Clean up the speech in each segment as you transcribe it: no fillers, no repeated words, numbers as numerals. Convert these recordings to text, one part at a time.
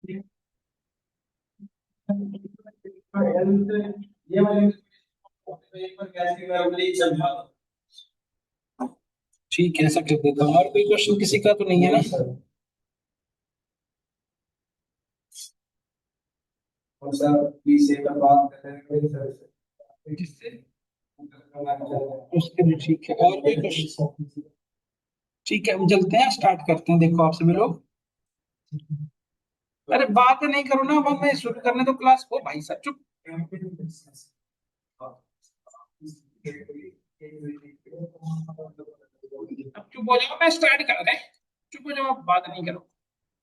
ये वाले एक बार कैसे समझा। ठीक है, ऐसा कर देता हूँ। और कोई क्वेश्चन किसी का तो नहीं है ना? और सर पीछे का बात करेंगे सर किससे उसके भी। ठीक है, और कोई क्वेश्चन? ठीक है, हम चलते हैं, स्टार्ट करते हैं। देखो आपसे मिलो। अरे बात नहीं करो ना, अब हमें शुरू करने दो क्लास को। भाई साहब चुप। अब चुप हो जाओ, मैं स्टार्ट कर रहे। चुप हो जाओ, आप बात नहीं करो।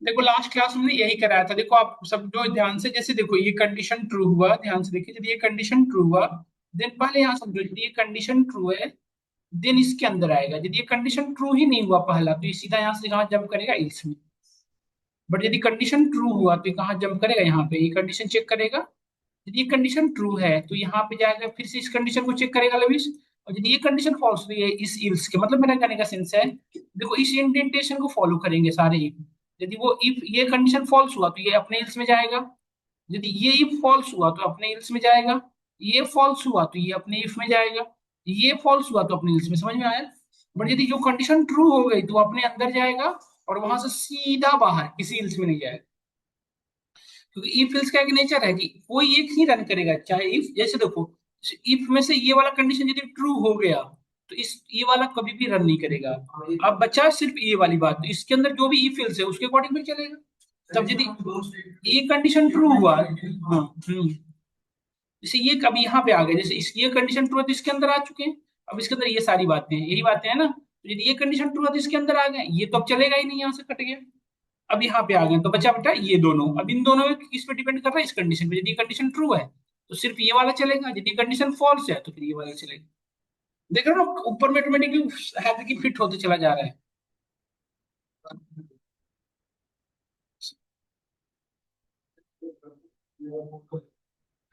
देखो लास्ट क्लास में यही कराया था। देखो आप सब जो ध्यान से, जैसे देखो ये कंडीशन ट्रू हुआ, ध्यान से देखिए। यदि ये कंडीशन ट्रू हुआ, देन पहले यहाँ समझो, यदि ये कंडीशन ट्रू है देन इसके अंदर आएगा। यदि ये कंडीशन ट्रू ही नहीं हुआ पहला, तो ये सीधा यहाँ से कहाँ जंप करेगा, इल्स में। बट यदि कंडीशन ट्रू हुआ तो ये कहाँ जंप करेगा, यहाँ पे। ये कंडीशन चेक करेगा। यदि ये कंडीशन ट्रू है तो यहाँ पे जाएगा, फिर से इस कंडीशन को चेक करेगा लविश। और यदि ये कंडीशन फॉल्स हुई है इस इल्स के, मतलब मेरा कहने का सेंस है, देखो इस इंडेंटेशन को फॉलो करेंगे सारे if। यदि वो इफ ये कंडीशन फॉल्स हुआ तो ये अपने इल्स में जाएगा। यदि ये इफ फॉल्स हुआ तो अपने इल्स में जाएगा। ये फॉल्स हुआ तो ये अपने इफ में जाएगा। ये फॉल्स हुआ तो अपने इल्स में। समझ में आया? बट यदि जो कंडीशन ट्रू हो गई तो अपने अंदर जाएगा, और वहां से सीधा बाहर, किसी इल्स में नहीं जाएगा। क्योंकि इफ एल्स का एक नेचर है कि कोई एक ही रन करेगा, चाहे इफ, जैसे देखो इफ में से ये वाला कंडीशन यदि ट्रू हो गया तो इस ये वाला कभी भी रन नहीं करेगा। अब बचा सिर्फ ये वाली बात, तो इसके अंदर जो भी इफ एल्स है उसके अकॉर्डिंग भी चलेगा। तब यदि ये कंडीशन ट्रू हुआ, हाँ, जैसे ये कभी यहाँ पे आ गए, जैसे इस ये कंडीशन ट्रू है तो इसके अंदर आ चुके हैं। अब इसके अंदर ये सारी बातें हैं, यही बातें हैं ना। तो यदि ये कंडीशन ट्रू है तो इसके अंदर आ गए, ये तो अब चलेगा ही नहीं, यहाँ से कट गया। अब यहाँ पे आ गए तो बचा बेटा ये दोनों। अब इन दोनों में किस पे डिपेंड कर रहा है, इस कंडीशन पे। यदि कंडीशन ट्रू है तो सिर्फ ये वाला चलेगा, यदि कंडीशन फॉल्स है तो फिर ये वाला चलेगा। देख रहे हो ना, ऊपर में ऑटोमेटिकली है कि फिट होते चला जा रहा है।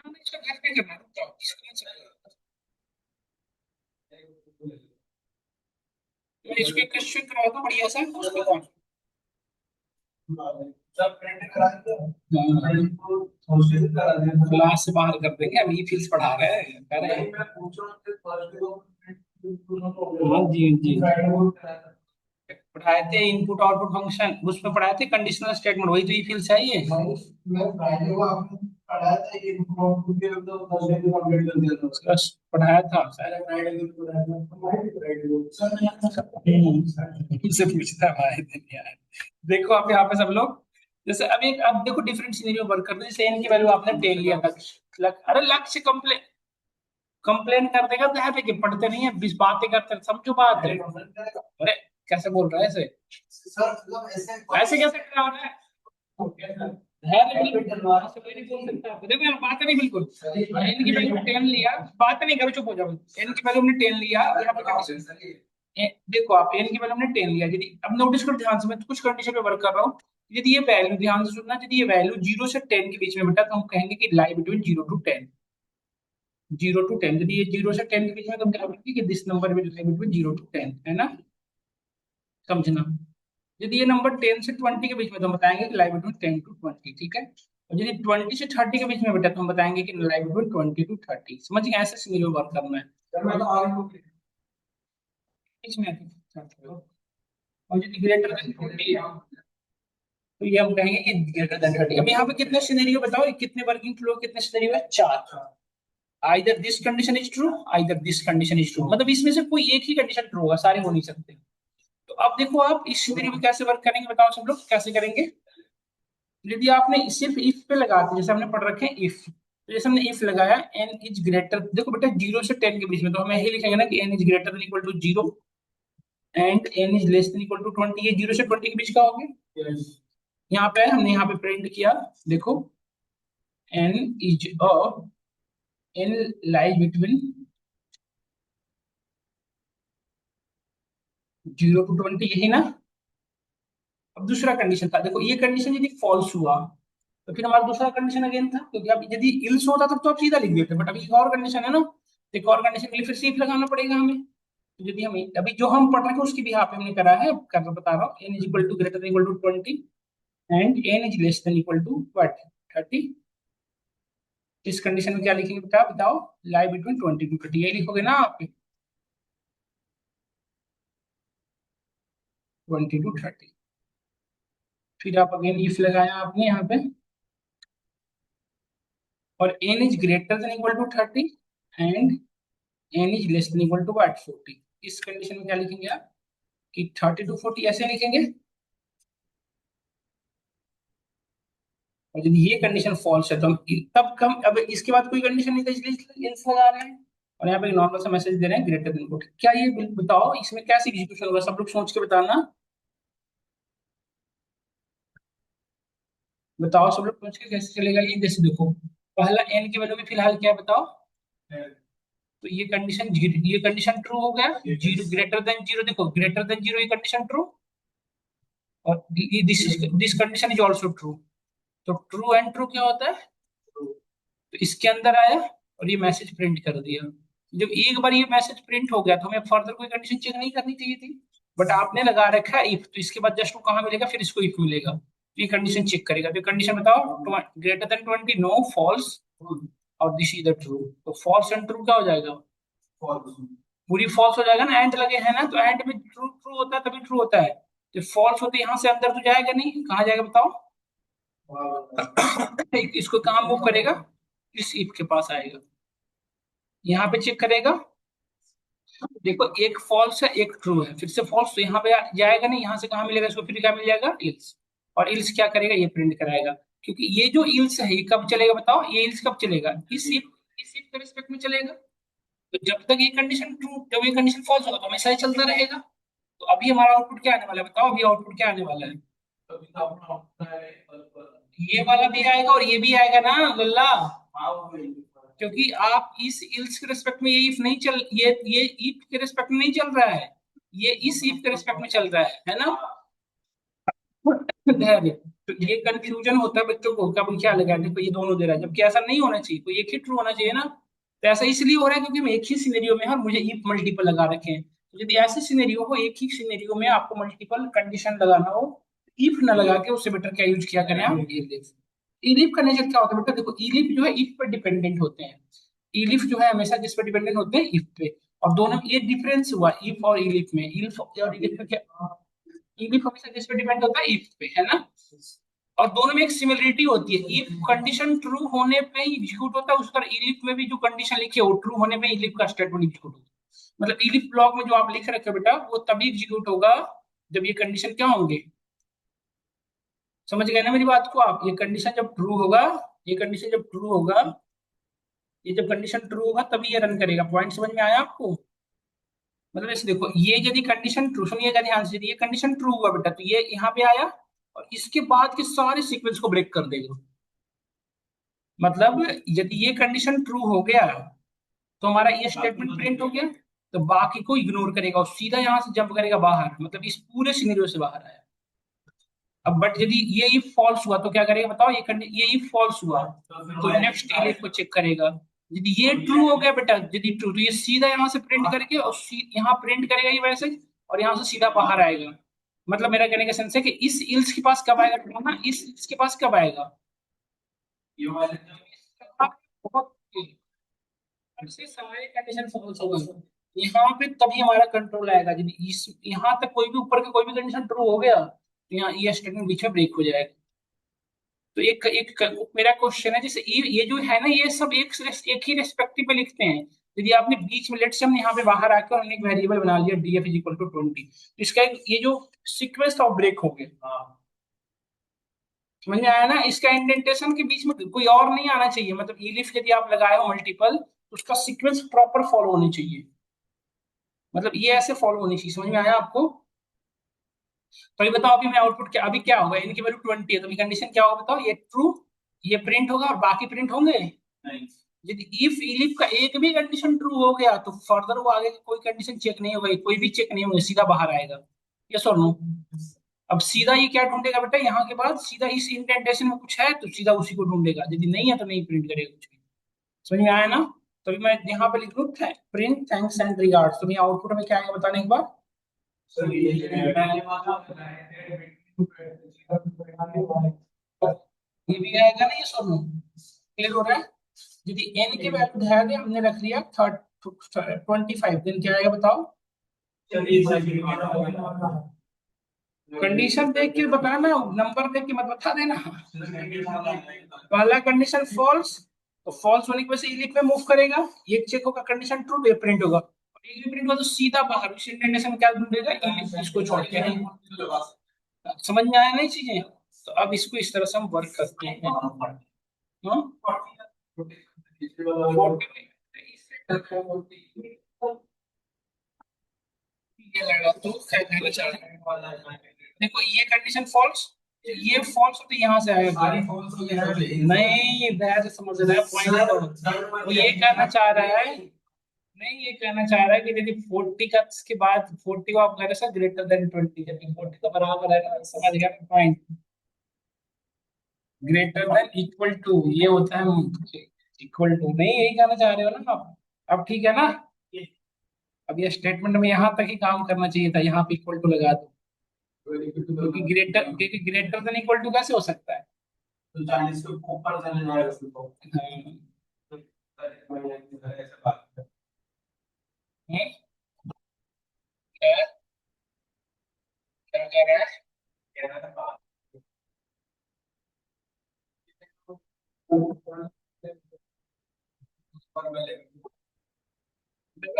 हमने इसका घर पे करना है, रुक जाओ, इसका नहीं चलेगा। मैं इसको क्वेश्चन करवा दूं बढ़िया सा, उसके बाद सब प्रिंट करा देंगे, क्लास से बाहर कर देंगे। अभी फीस पढ़ा रहे हैं, कह रहे हैं। हाँ जी, हाँ जी, पढ़ाए थे इनपुट आउटपुट फंक्शन, उसमें पढ़ाए थे कंडीशनल स्टेटमेंट, वही तो ये फील्ड चाहिए। बस पढ़ाया था मुझसे पूछता है भाई दिन यार। देखो आप यहाँ पे सब लोग, जैसे अभी अब देखो डिफरेंट सिनेरियो वर्क कर रहे हैं। जैसे एन की वैल्यू आपने 10 लिया था, अरे लक से कंप्लेन कंप्लेन कर देगा तो यहाँ पे कि पढ़ते नहीं है, 20 बातें करते हैं, समझो बात है। अरे कैसे बोल रहा है ऐसे? ऐसे कैसे करा रहा है बिल्कुल, ऐसे कोई नहीं बोल सकता। देखो यार बात नहीं बिल्कुल। एन की वैल्यू 10 लिया, बात नहीं करो, चुप हो जाओ। एन की वैल्यू हमने 10 लिया, यहाँ पे कंडीशन देखो आप, एन की वैल्यू हमने 10 लिया। यदि अब नोटिस करो ध्यान से, मैं तो कुछ कंडीशन पे वर्क कर रहा हूँ। यदि ये वैल्यू, ध्यान से सुनना, यदि ये वैल्यू 0 से 10 के बीच में बेटा, तो हम कहेंगे कि लाई बिटवीन 0 to 10। 0 to 10, यदि ये 0 से 10 के बीच में, तो हम क्या बोलेंगे कि this number will lie between 0 to 10, है ना? समझना। यदि ये नंबर 10 से 20 के बीच में, तो हम बताएंगे कि लाई बिटवीन 10 to 20, ठीक है? और यदि 20 से 30 के बीच में बेटा, तो हम बताएंगे कि लाई बिटवीन 20 to 30। समझ गए? ऐसे सिनेरियो वर्क करना है इसमें। और यदि ग्रेटर देन 40 है तो ये हम कहेंगे कि ग्रेटर देन 30। अब यहाँ पे कितने सिनेरियो बताओ, कितने वर्किंग फ्लो, कितने सिनेरियो है? 4। Either this condition is true, either this condition is true, मतलब इसमें से कोई एक ही कंडीशन ट्रू होगा, सारे हो नहीं सकते। तो अब देखो आप इस सिनेरियो में कैसे वर्क करेंगे, बताओ सब लोग कैसे करेंगे। यदि आपने सिर्फ इफ पे लगाते, जैसे हमने पढ़ रखे हैं इफ, तो जैसे हमने इफ लगाया एन इज ग्रेटर, देखो बेटा 0 से 10 के बीच में, तो हम यही लिखेंगे ना कि N is greater than equal to 0 and N is less than equal to 20। ये 0 से 20 के बीच का हो गया। यहाँ पे हमने यहाँ पे प्रिंट किया, देखो N is N lies between 0 to 20, यही ना? अब दूसरा कंडीशन था, देखो ये कंडीशन यदि फॉल्स हुआ तो फिर हमारा दूसरा कंडीशन अगेन था, क्योंकि अब यदि इल्स होता तब तो आप सीधा लिख देते, बट अभी एक और कंडीशन है ना, तो एक और कंडीशन के लिए फिर से if लगाना पड़ेगा हमें। तो यदि हमें अभी जो हम पढ़ रहे हैं उसकी भी यहाँ पे हमने करा है, कर बता रहा हूँ, N is equal to greater equal to 20, and n is less than equal to what 30। इस कंडीशन में क्या लिखेंगे बेटा बताओ, लाई बिटवीन 20 टू 30, यही लिखोगे ना आप 20 टू 30। फिर आप अगेन इफ लगाया आपने यहाँ पे, और n is greater than equal to 30 and n is less than equal to what 40। इस कंडीशन में क्या लिखेंगे आप कि 30 टू 40 ऐसे लिखेंगे। और यदि ये कंडीशन फॉल्स है तो हम तब कम, अब इसके बाद कोई कंडीशन नहीं था इसलिए else लगा रहे हैं। और यहाँ पे नॉर्मल सा मैसेज दे रहे हैं ग्रेटर देन 40। क्या ये बताओ इसमें कैसे एग्जीक्यूशन होगा, सब लोग सोच के बताना। बताओ सब लोग सोच के कैसे चलेगा ये, जैसे देखो पहला n की वैल्यू में फिलहाल क्या है बताओ, तो ये कंडीशन जीरो, ये कंडीशन ट्रू हो गया, जीरो ग्रेटर देन जीरो, देखो ग्रेटर देन जीरो ये कंडीशन ट्रू, और this condition is also true. तो ट्रू एंड ट्रू क्या होता है, तो इसके अंदर आया और ये मैसेज प्रिंट कर दिया। जब एक बार ये मैसेज प्रिंट हो गया तो हमें फर्दर कोई कंडीशन चेक नहीं करनी चाहिए थी, बट आपने लगा रखा है इफ, तो इसके बाद जस्ट वो कहाँ मिलेगा, फिर इसको इफ मिलेगा, तो ये कंडीशन चेक करेगा। तो कंडीशन बताओ ग्रेटर देन 20 नो फॉल्स, और दिस इज द ट्रू। तो फॉल्स एंड ट्रू क्या हो जाएगा, पूरी फॉल्स हो जाएगा ना, एंड लगे हैं ना, तो एंड में ट्रू ट्रू होता है तभी ट्रू होता है। तो फॉल्स होते यहाँ से अंदर तो जाएगा नहीं, कहाँ जाएगा बताओ इसको कहाँ मूव करेगा, इस इफ के पास आएगा, यहाँ पे चेक करेगा। देखो एक फॉल्स है एक ट्रू है, फिर से फॉल्स तो यहाँ पे जाएगा नहीं, यहाँ से कहाँ मिलेगा इसको, फिर क्या मिल जाएगा इल्स। और इल्स क्या करेगा, ये प्रिंट कराएगा, क्योंकि ये जो इल्स है ये कब चलेगा बताओ, ये इल्स कब चलेगा, इस इफ के रिस्पेक्ट में चलेगा। तो जब तक ये कंडीशन ट्रू, जब ये कंडीशन फॉल्स होगा तो हमेशा ही चलता रहेगा। तो अभी हमारा आउटपुट क्या आने वाला है बताओ, अभी आउटपुट क्या आने वाला है, ये वाला भी आएगा और ये भी आएगा ना लल्ला, क्योंकि आप इस इल्स के रिस्पेक्ट में ये इफ नहीं चल, ये इफ के रिस्पेक्ट में नहीं चल रहा है, ये इस इफ के रिस्पेक्ट में चल रहा है ना। धैर्य, तो ये कंफ्यूजन होता है बच्चों को, कब क्या लगा देखो ये दोनों दे रहा है, जबकि ऐसा नहीं होना चाहिए, तो एक ही ट्रू होना चाहिए ना। तो ऐसा इसलिए हो रहा है क्योंकि हम एक ही सिनेरियो में है और मुझे इफ मल्टीपल लगा रखे हैं। तो यदि ऐसे सिनेरियो हो, एक ही सिनेरियो में आपको मल्टीपल कंडीशन लगाना हो, इफ ना लगा के उससे बेटर क्या यूज किया करें आप, इलिफ। इलिफ का नेचर क्या होता है बेटा, देखो इलिफ जो है इफ पर डिपेंडेंट होते हैं, इलिफ जो है हमेशा किस पर डिपेंडेंट होते हैं, इफ पे। और दोनों में ये डिफरेंस हुआ इफ और इलिफ में, इल्फ और इलिफ में क्या, इलिफ हमेशा किस पे डिपेंड होता है, इफ पे, है ना। और दोनों में एक सिमिलरिटी होती है, इफ कंडीशन ट्रू होने पे ही एग्जीक्यूट होता है, उस पर इलिफ में भी जो कंडीशन लिखी है वो ट्रू होने पे इलिफ का स्टेटमेंट एग्जीक्यूट होता है। मतलब इलिफ ब्लॉक में जो आप लिख रखे हो बेटा वो तभी एग्जीक्यूट होगा जब ये कंडीशन क्या होंगे, समझ गए ना मेरी बात को आप, ये कंडीशन जब ट्रू होगा, ये कंडीशन जब ट्रू होगा, ये जब कंडीशन ट्रू होगा तभी ये रन करेगा। पॉइंट समझ में आया आपको, मतलब ऐसे देखो ये यदि कंडीशन ट्रू, सुनिएगा ध्यान से, यदि ये कंडीशन ट्रू हुआ बेटा तो ये यहाँ पे आया और इसके बाद के सारे सीक्वेंस को ब्रेक कर देगा। मतलब यदि ये कंडीशन ट्रू हो गया तो हमारा ये स्टेटमेंट प्रिंट हो गया, तो बाकी को इग्नोर करेगा और सीधा यहाँ से जंप करेगा बाहर, मतलब इस पूरे सिनेरियो से बाहर आया। अब बट यदि ये इफ फॉल्स हुआ तो क्या करेगा बताओ, ये इफ फॉल्स हुआ तो नेक्स्ट इफ को चेक करेगा। यदि ये ट्रू हो गया बेटा, यदि ट्रू तो ये सीधा यहाँ से प्रिंट करके और यहाँ प्रिंट करेगा ये मैसेज, और यहाँ से सीधा बाहर आएगा। मतलब मेरा कहने का सेंस है कि इस इल्स के पास कब आएगा ना, इस इल्स के पास कब आएगा, बहुत से सारे कंडीशन फॉल्स होगा यहाँ पे, तभी हमारा कंट्रोल आएगा। यदि इस यहाँ तक कोई भी ऊपर के कोई भी कंडीशन ट्रू हो गया तो यहाँ ये स्टेटमेंट बीच में ब्रेक हो जाएगा। तो मेरा क्वेश्चन है, जैसे ये जो है ना ये सब एक ही रेस्पेक्टिव पे लिखते हैं। यदि आपने बीच में लेट से हमने यहाँ पे बाहर आकर हमने एक वेरिएबल बना लिया df इज इक्वल टू 20, तो इसका ये जो सीक्वेंस था ब्रेक हो गया। समझ में आया ना, इसका इंडेंटेशन के बीच में कोई और नहीं आना चाहिए, मतलब इलिफ यदि आप लगाए हो मल्टीपल तो उसका सीक्वेंस प्रॉपर फॉलो होनी चाहिए, मतलब ये ऐसे फॉलो होनी चाहिए। समझ में आया आपको, तो ये बताओ अभी मैं आउटपुट क्या, अभी क्या होगा, इनकी वैल्यू 20 है तो कंडीशन क्या होगा बताओ, ये ट्रू, ये प्रिंट होगा और बाकी प्रिंट होंगे नहीं। यदि इफ इलिफ का एक भी कंडीशन ट्रू हो गया तो फर्दर वो आगे कोई कंडीशन चेक नहीं होगा, कोई भी चेक नहीं होगा, सीधा बाहर आएगा। यस और नो। अब सीधा ये क्या ढूंढेगा बेटा, यहाँ के बाद सीधा इस इंडेंटेशन में कुछ है तो सीधा उसी को ढूंढेगा, यदि नहीं है तो नहीं प्रिंट करेगा कुछ भी। समझ में आया ना, तभी मैं यहाँ पे लिख लूँ प्रिंट थैंक्स एंड रिगार्ड्स, तो आउटपुट में क्या आएगा बताने के बाद। ये भी आएगा ना, ये सोनू, क्लियर हो रहा है? यदि एन की वैल्यू ध्यान दें, हमने रख लिया 25, देन क्या आएगा बताओ? कंडीशन देख के बताना, नंबर देख के मत बता देना। पहला कंडीशन फॉल्स, तो फॉल्स होने की वजह से इलिफ में मूव करेगा, ये चेक होगा, कंडीशन ट्रू, ये प्रिंट होगा, और ये प्रिंट होगा तो सीधा बाहर उस इंडेंटेशन में क्या ढूंढेगा, इलिफ, इसको छोड़ के नहीं। समझ में आया नहीं चीजें? तो अब इसको इस तरह से हम वर्क करते हैं। हाँ? 40 ये लगा तो क्या कहना चाह रहे हैं? देखो ये कंडीशन फॉल्स, ये फॉल्स हो तो यहाँ से आएगा, नहीं दैट समझ रहा है पॉइंट, वो ये कहना चाह रहा है, नहीं ये कहना चाह रहा है कि यदि 40 का के बाद 40 को आप कह रहे हैं ग्रेटर देन 20, जबकि 40 का बराबर है ना, समझ गया point? Greater than equal to ये होता है, इक्वल टू नहीं, यही कहना चाह रहे हो ना आप? अब ठीक है ना? अब ये स्टेटमेंट में यहाँ तक ही काम करना चाहिए था, यहाँ पे इक्वल टू लगा दो, क्योंकि ग्रेटर देन इक्वल टू कैसे हो सकता है? तो 40 के ऊपर चले जाएगा। हाँ। क्या क्या कह रहा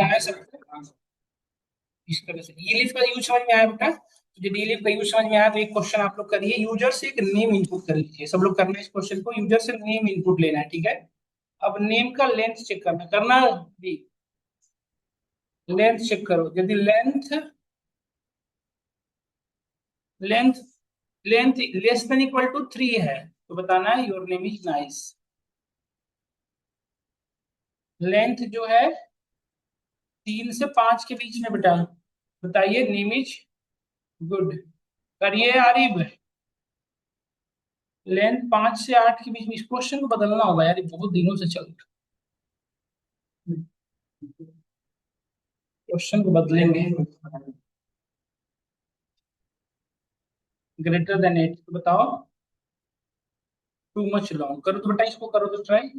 है सब इस तरह से? ये लिस्ट का यूज समझ में आया बेटा? तो जब ये लिस्ट का यूज समझ में आया तो एक क्वेश्चन आप लोग करिए, यूजर से एक नेम इनपुट कर लीजिए, सब लोग करना है इस क्वेश्चन को, यूजर से नेम इनपुट लेना है, ठीक है? अब नेम का लेंथ चेक करना करना भी, लेंथ चेक करो, यदि length length length less than equal to 3 है तो बताना है your name is nice. Length जो है 3 से 5 के बीच में बेटा, बताइए नेम इज गुड। करिए आरिफ, लेंथ 5 से 8 के बीच में, इस क्वेश्चन को बदलना होगा यार, ये बहुत दिनों से चल रहा है, क्वेश्चन को बदलेंगे। ग्रेटर देन 8 तो बताओ, टू मच लॉन्ग, करो तो बेटा, इसको करो तो ट्राई,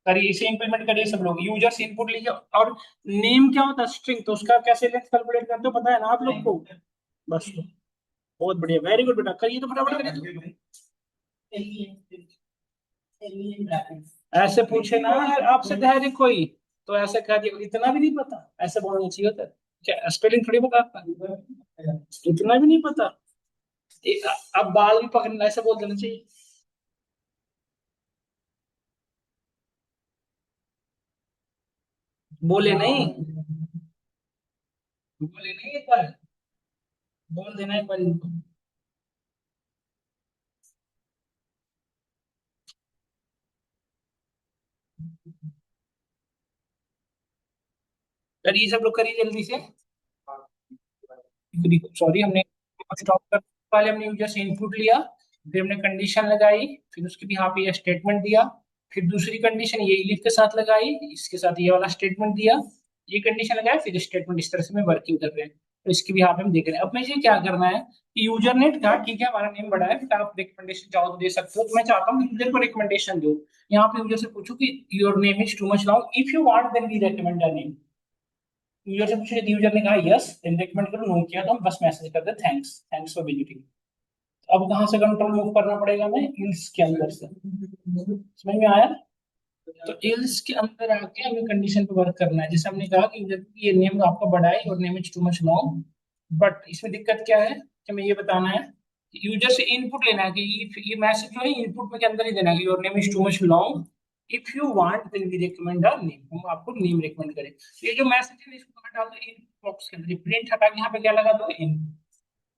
करिए, इसे इंप्लीमेंट करिए सब लोग, यूजर से इनपुट लीजिए, और नेम क्या होता है स्ट्रिंग, तो उसका कैसे लेंथ कैलकुलेट करते हो पता है ना आप लोग को? बस तो बहुत बढ़िया, वेरी गुड बेटा, करिए तो फटाफट करिए तो। ऐसे पूछे ना यार आपसे धैर्य कोई, तो ऐसे कह दिया इतना भी नहीं पता, ऐसे बोलना चाहिए होता है। क्या स्पेलिंग थोड़ी बता आपका, इतना भी नहीं पता? अब बाल भी पकड़ना, ऐसे बोल देना चाहिए। बोले नहीं, बोले नहीं एक बार, बोल देना एक बार इनको। करिए सब लोग, करिए जल्दी से। सॉरी, हमने स्टॉप कर, पहले हमने यूजर से इनपुट लिया, फिर हमने कंडीशन लगाई, फिर उसके भी यहाँ पे ये स्टेटमेंट दिया, फिर दूसरी कंडीशन ये इलिफ के साथ लगाई, इसके साथ ये वाला स्टेटमेंट दिया, ये कंडीशन लगाया, फिर स्टेटमेंट, इस तरह से मैं वर्किंग कर रहे हैं। तो इसके भी यहाँ पे हम देख रहे हैं। अब मुझे क्या करना है कि यूजर ने कहा ठीक है हमारा नेम बड़ा है, फिर आप रिकमेंडेशन चाहो तो दे सकते हो, तो मैं चाहता हूँ यूजर को रिकमेंडेशन दो। यहाँ पे यूजर से पूछो कि your name is too much long, if you want then we recommend a name. User से पूछे, यूजर ने कहा यस, देन रिकमेंड करो, नो किया तो हम बस मैसेज कर दे थैंक्स, थैंक्स फॉर विजिटिंग। अब कहाँ से कंट्रोल मूव करना पड़ेगा हमें, इल्स के अंदर से, समझ में आया? तो इल्स के अंदर आके हमें कंडीशन पे वर्क करना है, जैसे हमने कहा कि यूजर ये नेम आपका बड़ा है और name is too much long, but इसमें दिक्कत क्या है कि हमें ये बताना है कि यूजर से इनपुट लेना है कि ये मैसेज जो है इनपुट में के अंदर ही देना है कि your name is too much long, if you want then we recommend a name, हम आपको नेम रिकमेंड करें। तो ये जो मैसेज है इसको हटा दो इन बॉक्स के अंदर, प्रिंट हटा के यहाँ पे क्या लगा दो, इन,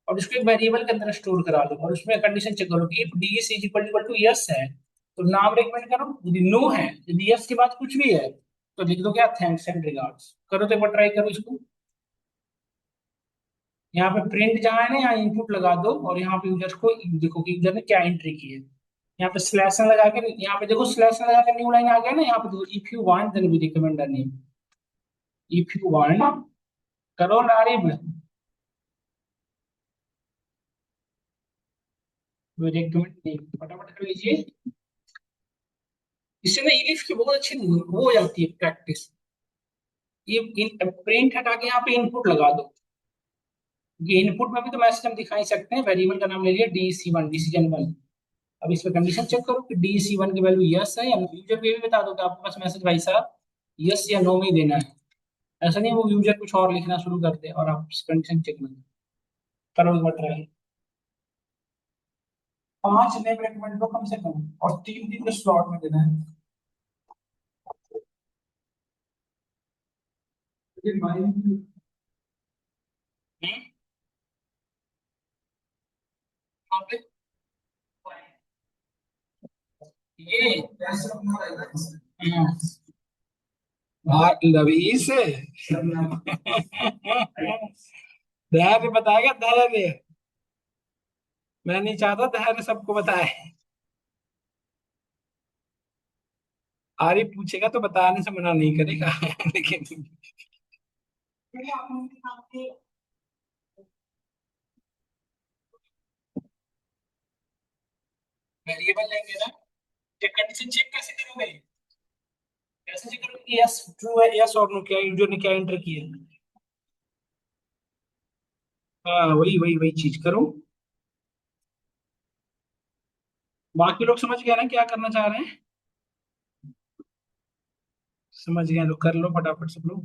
और उसको एक वेरिएबल के अंदर स्टोर करा लो, और उसमें कंडीशन चेक करो कि if D is equal to yes है तो नाम रिकमेंड करो, यदि नो है, यदि यस के बाद कुछ भी है तो लिख दो क्या, थैंक्स एंड रिगार्ड्स। करो तो एक बार ट्राई करो इसको, यहाँ पे प्रिंट जहाँ है ना यहाँ इनपुट लगा दो, और यहाँ पे यूजर को देखो कि यूजर ने क्या एंट्री की है, यहाँ पे स्लैश लगा के, यहाँ पे देखो स्लैश लगा के न्यू लाइन आ गया ना, यहाँ पे देखो if you want then we recommend a name, if you want, करो लारिब, वी रिकमेंड नेम, फटाफट कर लीजिए। इससे ना इंग्लिश की बहुत अच्छी वो हो जाती है प्रैक्टिस। ये प्रिंट हटा के यहाँ पे इनपुट लगा दो, ये इनपुट में भी तो मैसेज हम दिखा ही सकते हैं। वेरिएबल का नाम ले लिया DC1, डिसीजन 1। अब इस पे कंडीशन चेक करो कि DC1 की वैल्यू यस है या नो। यूजर को ये भी बता दो कि आपके पास मैसेज भाई साहब यस या नो में ही देना है। ऐसा नहीं वो यूजर कुछ और लिखना शुरू कर दे और आप कंडीशन चेक ना करो। एक बार ट्राई, 5 नेम रेकमेंड दो कम से कम, और 3 दिन के स्लॉट में देना है। लेकिन भाई, यहाँ पे ये लवी से धैर्य बताएगा, धैर्य। मैं नहीं चाहता धैर्य सबको बताए। आरिफ पूछेगा तो बताने से मना नहीं करेगा लेकिन वेरिएबल लेंगे ना, ये कंडीशन चेक कैसे करोगे? कैसे चेक करोगे कि यस ट्रू है, यस और नो, क्या यूजर ने क्या एंटर किया? हाँ वही वही वही चीज करो। बाकी लोग समझ गए ना क्या करना चाह रहे हैं? समझ गए लोग, कर लो फटाफट सब लोग।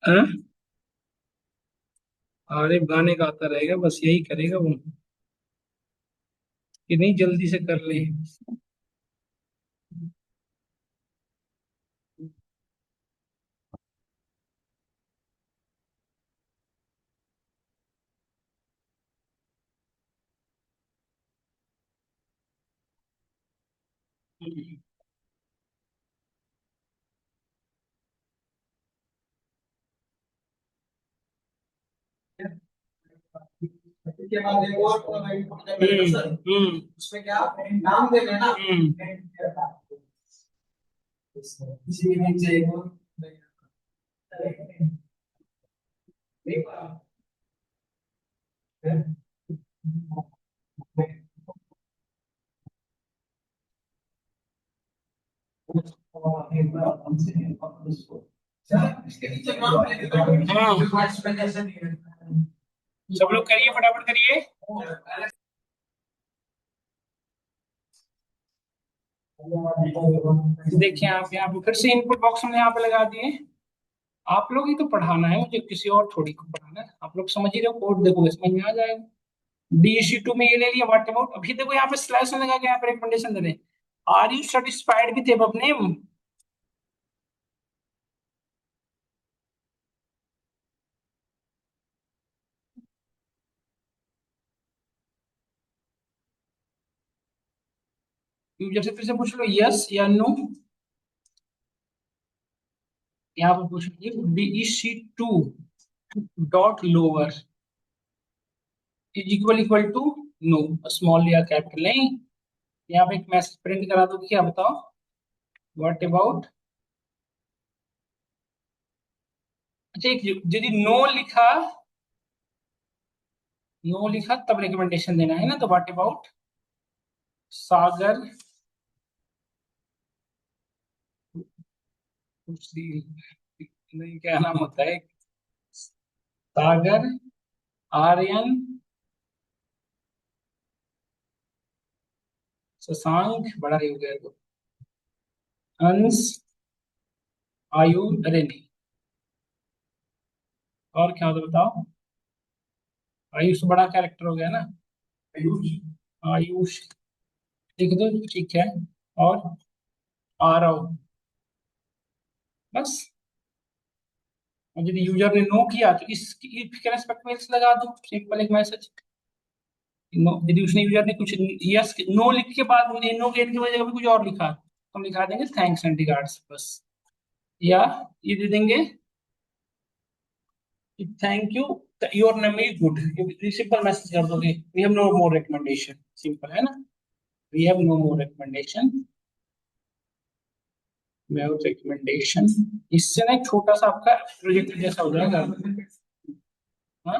हाँ? अरे गाने गाता रहेगा बस, यही करेगा वो, कि नहीं जल्दी से कर ले। उसके बाद एक और उसमें क्या नाम दे देना। इसी के नीचे एक और सब लोग करिए फटाफट करिए। देखिए आप यहाँ पे फिर से इनपुट बॉक्स हमने यहाँ पे लगा दिए। आप लोग ही तो पढ़ाना है मुझे, किसी और थोड़ी को पढ़ाना है। आप लोग समझ ही रहे हो, कोड देखोगे समझ में आ जाएगा। DC2 में ये ले लिया, व्हाट अबाउट, अभी देखो यहाँ पे स्लैश लगा के यहाँ पे रिकमेंडेशन दे रहे हैं। Are you satisfied with above name? User से फिर से पूछ लो यस या नो। यहाँ पे पूछ लीजिए DC2 dot lower is equal to no, small या कैपिटल नहीं। यहाँ पे एक मैसेज प्रिंट करा दो, क्या बताओ, व्हाट अबाउट। अच्छा यदि नो लिखा तब रिकमेंडेशन देना है ना, तो व्हाट अबाउट सागर, नहीं क्या नाम होता है, सागर, आर्यन, शशांक बड़ा ही हो गया तो, अंश, आयु, अरे नहीं, और क्या होता है बताओ? आयुष बड़ा कैरेक्टर हो गया ना, आयुष, आयुष लिख दो, ठीक है। और आरव, बस। और यदि यूजर ने नो किया तो इसकी if के रेस्पेक्ट में else लगा दो, सिंपल एक मैसेज। नो, यदि उसने यूजर ने कुछ यस नो लिख के बाद नो गेट की वजह भी कुछ और लिखा, तो हम लिखा देंगे थैंक्स एंड रिगार्ड्स बस। या ये दे देंगे thank you, your name is good, simple message कर दोगे, we have no more recommendation, simple है ना, we have no more recommendation, no recommendation. इससे ना एक छोटा सा आपका प्रोजेक्ट जैसा हो जाएगा। हाँ,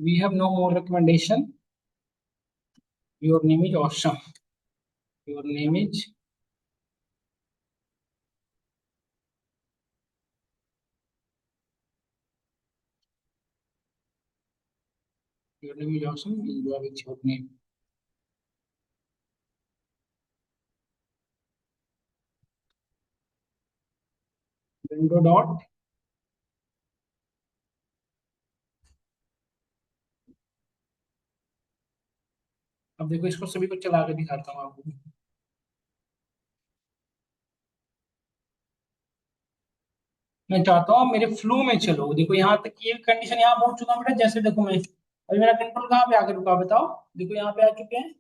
we have no more recommendation, your name is awesome, your name is, your name is awesome, you are with your name. Window dot, अब देखो इसको सभी को चला के दिखाता हूँ आपको। मैं चाहता हूँ आप मेरे फ्लो में चलो, देखो यहाँ तक ये कंडीशन यहाँ पहुंच चुका हूँ बेटा, जैसे देखो मैं अभी मेरा कंट्रोल कहाँ पे आकर रुका बताओ, देखो यहाँ पे आ चुके हैं।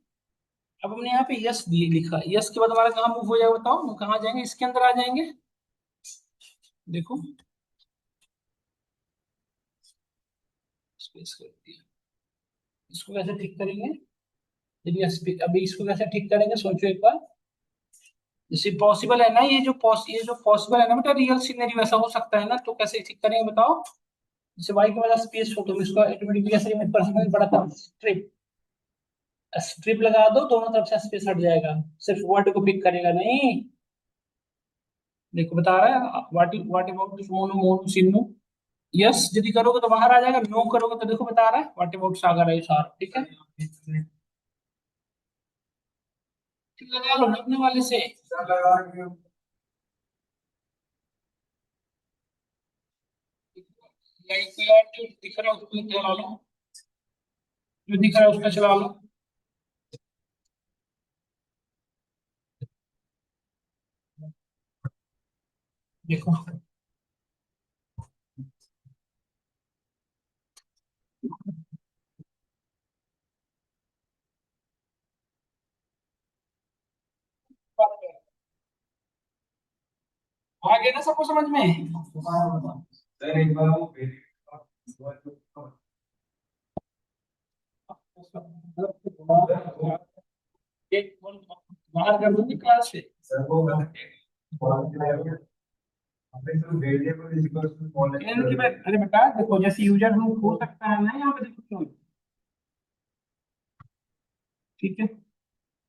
अब हमने यहाँ पे यस दिए लिखा, यस के बाद हमारा कहाँ मूव हो जाएगा बताओ, हम कहाँ जाएंगे, इसके अंदर आ जाएंगे। देखो स्पेस कर दिया, इसको कैसे ठीक करेंगे, यदि अभी इसको कैसे ठीक करेंगे सोचो एक बार। जैसे पॉसिबल है ना, ये जो पॉसिबल है ना बेटा, रियल सीनरी वैसा हो सकता है ना, तो कैसे ठीक करेंगे बताओ। जैसे वाई के बाद स्पेस हो तो इसको ऑटोमेटिकली कैसे रिमूव कर सकते हैं, बड़ा था स्ट्रिप, स्ट्रिप लगा दो, दोनों तरफ से स्पेस हट जाएगा, सिर्फ वर्ड को पिक करेगा नहीं। देखो बता रहा है what about this mono mono सिन्नू, यस यदि करोगे तो बाहर आ जाएगा, नो करोगे तो देखो बता रहा है व्हाट अबाउट सागर है सार, ठीक है, ठीक लगा लो ना अपने वाले से। या कोई और जो दिख रहा है उसको चला लो, जो दिख रहा है उसका चला लो। देखो आ गया ना सबको समझ में। सर एक बार वो एक बाहर कर दूंगी क्लास से सर वो अरे बेटा देखो, जैसे यूजर ग्रुप हो सकता है ना यहाँ पे, देखो क्यों, ठीक है,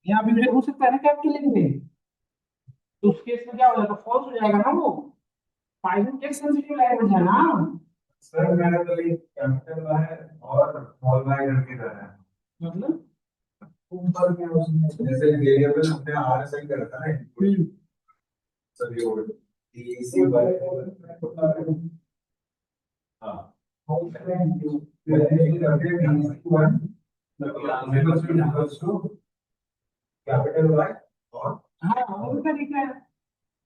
यहाँ पे यूजर हो सकता है ना कैपिटल में, तो उस केस में क्या हो जाएगा, फॉल्स हो जाएगा ना वो, पाइथन के सेंसिटिव लैंग्वेज है ना। सर मेरा तो ये कैपिटल है और स्मॉल y करके रहा है, मतलब ऊपर में उसमें जैसे वेरिएबल हमने RSI का रखा है, सर ये हो गया इसी बारे में। हाँ कैपिटल वाई और हाँ वो भी तरीका है।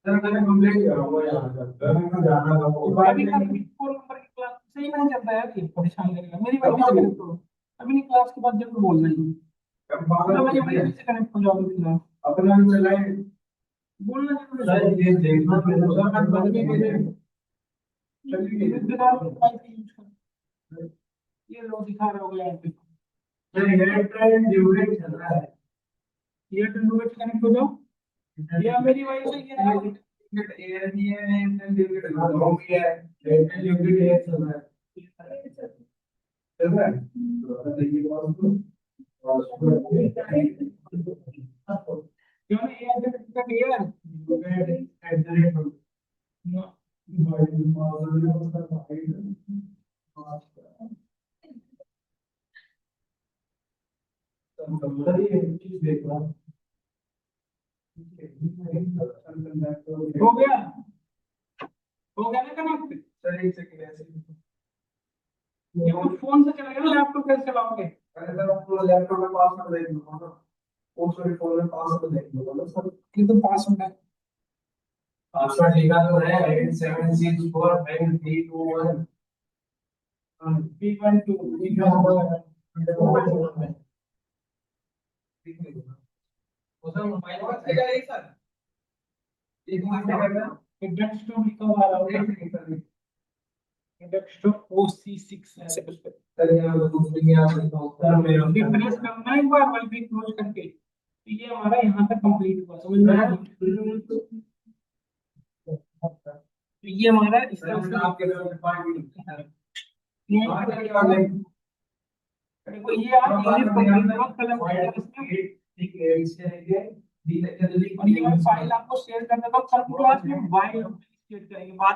सर मैंने कंप्लीट किया हुआ है यहाँ पर, सर मैंने जाना था वो अभी का 4 नंबर की क्लास सही नहीं चलता है, ये परेशान करेगा मेरी बात भी करें तो अभी नहीं, क्लास के बाद जरूर बोलना ही, तो मुझे वही से कनेक्ट हो जाओगे अपना भी चलाए, बोलना जरूर है सर, ये देखना पड़ेगा सर, मैं बंद भी मेरे चलिए फिलहाल यूज कर, ये लो दिखा रहे होगे यहाँ पे, सर ये ट्रायल ड्यूरेट चल रहा है, ये ड्यूरेट कनेक्ट हो जाओ, ये मेरी वाइफ से ये है एयर नहीं है, इंटरनेट ड्यूरेट हो गया है, इंटरनेट ड्यूरेट चल रहा है, चल रहा है तो देखिए क्यों नहीं एयर का क्लियर एट द रेट हो गया, हो गया ना कनेक्ट, सर एक सेकंड ऐसे ये वो फोन से चलेगा ना, लैपटॉप कैसे चलाओगे, अरे सर आपको लैपटॉप में पासवर्ड देख लो ना, वो सॉरी फोन में पासवर्ड देख लो ना सर, कितना पासवर्ड है, पासवर्ड लिखा तो है 87649321 312 लिखा हुआ है, वो सर मोबाइल में आएगा एक सर, एक मिनट करना, एड्रेस टू लिखा हुआ है, एक second sir, index to OC6 ऐसे कुछ रिफ्रेश करना है एक बार वाइफाई क्लोज करके। तो ये हमारा यहाँ तक कंप्लीट हुआ, समझ में आया? तो ये हमारा इस तरह से देखो ये आप इंग्लिश कंप्लीट करो कलम और ये मैं फाइल आपको शेयर कर देता हूँ कल क्लास में वाइल करेंगे।